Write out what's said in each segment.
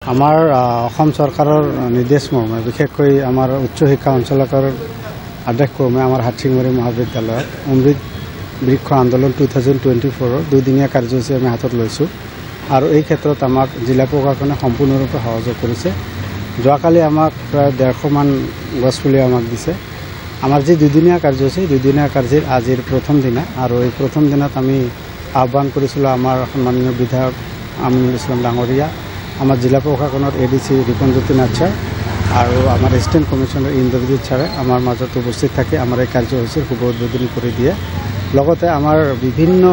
আমাৰ অসম চৰকাৰৰ নিৰ্দেশ মৰ্মে বিশেষকৈ আমাৰ উচ্চ শিক্ষা অঞ্চলকৰ আদেশ ক্ৰমে আমাৰ হাতীমাৰী মহাবিদ্যালয়ত অমৃত বৃক্ষ আন্দোলন 2024 দুদিনীয়া কাৰ্যসূচী আমি হাতত লৈছোঁ আৰু এই ক্ষেত্ৰত আমাক জিলা প্ৰশাসনে সম্পূৰ্ণৰূপে সহযোগ কৰিছে। যোৱাকালি আমাক প্ৰায় 150 মান গছপুলি আমাক দিছে। আমাৰ যি দুদিনীয়া কাৰ্যসূচী দুদিনীয়া কাৰ্যৰ আজিৰ প্ৰথম দিনা আৰু এই প্ৰথম দিনত আমি আহ্বান কৰিছিলোঁ আমাৰ সন্মানীয় বিধায়ক আমিনুল ইছলাম ডাঙৰীয়া, আমাৰ জিলা প্ৰশাসনৰ ADC ৰিপনজ্যোতি নাথ ছাৰ আৰু আমাৰ এছিষ্টেণ্ট কমিশ্যনাৰ ইন্দ্ৰজিৎ ছাৰে আমাৰ মাজত উপস্থিত থাকি আমাৰ এই কাৰ্যসূচীৰ শুভ উদ্বোধনী কৰি দিয়ে। লগতে আমাৰ বিভিন্ন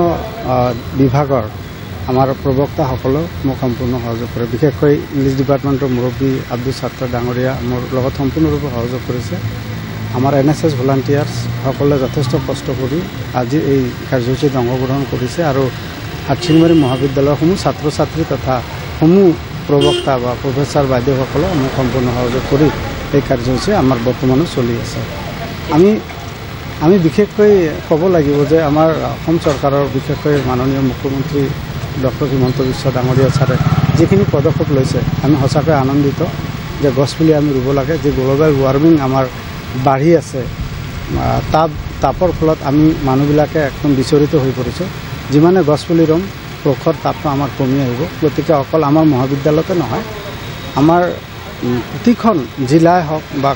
বিভাগৰ আমাৰ প্ৰবক্তাসকলেও মোক সম্পূৰ্ণ সহযোগ কৰে। বিশেষকৈ ইংলিছ ডিপাৰ্টমেণ্টৰ মুৰব্বী আব্দুল ছাত্তাৰ ডাঙৰীয়া মোৰ লগত সম্পূৰ্ণৰূপে সহযোগ কৰিছে। আমাৰ NSS ভলাণ্টিয়াৰ্ছসকলে যথেষ্ট কষ্ট কৰি আজি এই কাৰ্যসূচীত অংশগ্ৰহণ কৰিছে আৰু হাতীমাৰী মহাবিদ্যালয়সমূহ ছাত্ৰ ছাত্ৰী তথা সমূহ প্ৰবক্তা বা প্ৰফেচাৰ বাইদেউসকলে মোক সম্পূৰ্ণ সহযোগ কৰি এই কাৰ্যসূচী আমাৰ বৰ্তমানো চলি আছে। আমি বিশেষকৈ ক'ব লাগিব যে আমাৰ অসম চৰকাৰৰ বিশেষকৈ মাননীয় মুখ্যমন্ত্ৰী ডক্টৰ হিমন্ত বিশ্ব ডাঙৰীয়া ছাৰে যিখিনি পদক্ষেপ লৈছে আমি সঁচাকৈ আনন্দিত যে গছপুলি আমি ৰুব লাগে। যে গ্ল'বেল ৱাৰ্মিং আমাৰ বাঢ়ি আছে, তাপৰ ফলত আমি মানুহবিলাকে একদম বিচৰিত হৈ পৰিছোঁ। যিমানে গছপুলি ৰুম প্ৰখৰ তাপটো আমাৰ কমি আহিব। গতিকে অকল আমাৰ মহাবিদ্যালয়তে নহয়, আমাৰ প্ৰতিখন জিলাই হওক বা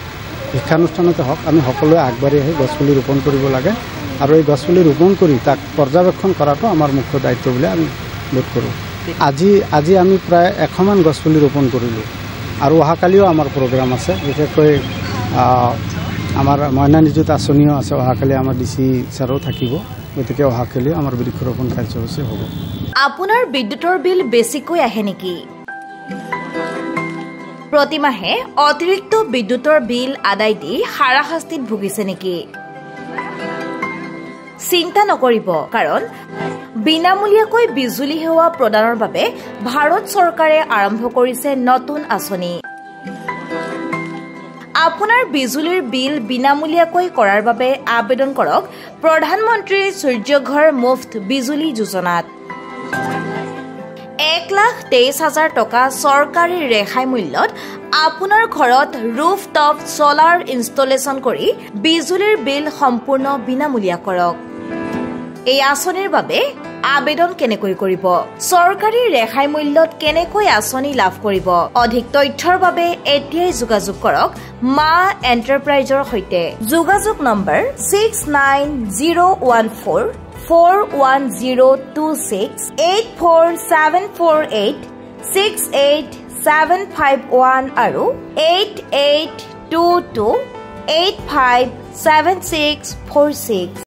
শিক্ষানুষ্ঠানতে হওক আমি সকলোৱে আগবাঢ়ি আহি গছপুলি ৰোপণ কৰিব লাগে আৰু এই গছপুলি ৰোপণ কৰি তাক পৰ্যবেক্ষণ কৰাটো আমাৰ মুখ্য দায়িত্ব বুলি আমি বোধ কৰোঁ। আজি আমি প্ৰায় 100 মান গছপুলি ৰোপণ কৰিলোঁ আৰু অহাকালিও আমাৰ প্ৰগ্ৰাম আছে। বিশেষকৈ আমাৰ মইনা নিযুত আঁচনিও আছে। অহাকালি আমাৰ DC ছাৰো থাকিব। গতিকে অহাকালি আমাৰ বৃক্ষৰোপণ কাৰ্যসূচী হ'ব। আপোনাৰ বিদ্যুতৰ বিল বেছিকৈ আহে নেকি? প্ৰতিমাহে অতিৰিক্ত বিদ্যুতৰ বিল আদায় দি হাৰাশাস্তিত ভুগিছে নেকি? চিন্তা নকৰিব, কাৰণ বিনামূলীয়াকৈ বিজুলী সেৱা প্ৰদানৰ বাবে ভাৰত চৰকাৰে আৰম্ভ কৰিছে নতুন আঁচনি। আপোনাৰ বিজুলীৰ বিল বিনামূলীয়াকৈ কৰাৰ বাবে আবেদন কৰক প্ৰধানমন্ত্ৰী সূৰ্যঘৰ মুফ্ত বিজুলী যোজনাত। 1,23,000 টকা চৰকাৰী ৰেহাই মূল্যত আপোনাৰ ঘৰত ৰুফটপ ছলাৰ ইনষ্টলেশ্যন কৰি বিজুলীৰ বিল সম্পূৰ্ণ বিনামূলীয়া কৰক। এই আঁচনিৰ বাবে আবেদন কেনেকৈ কৰিব? চৰকাৰী ৰেহাই মূল্যত কেনেকৈ আঁচনি লাভ কৰিব? অধিক তথ্যৰ বাবে এতিয়াই যোগাযোগ কৰক মা এণ্টাৰপ্ৰাইজৰ সৈতে। যোগাযোগ নম্বৰ 6901441026 84748 68751 আৰু 8822857646।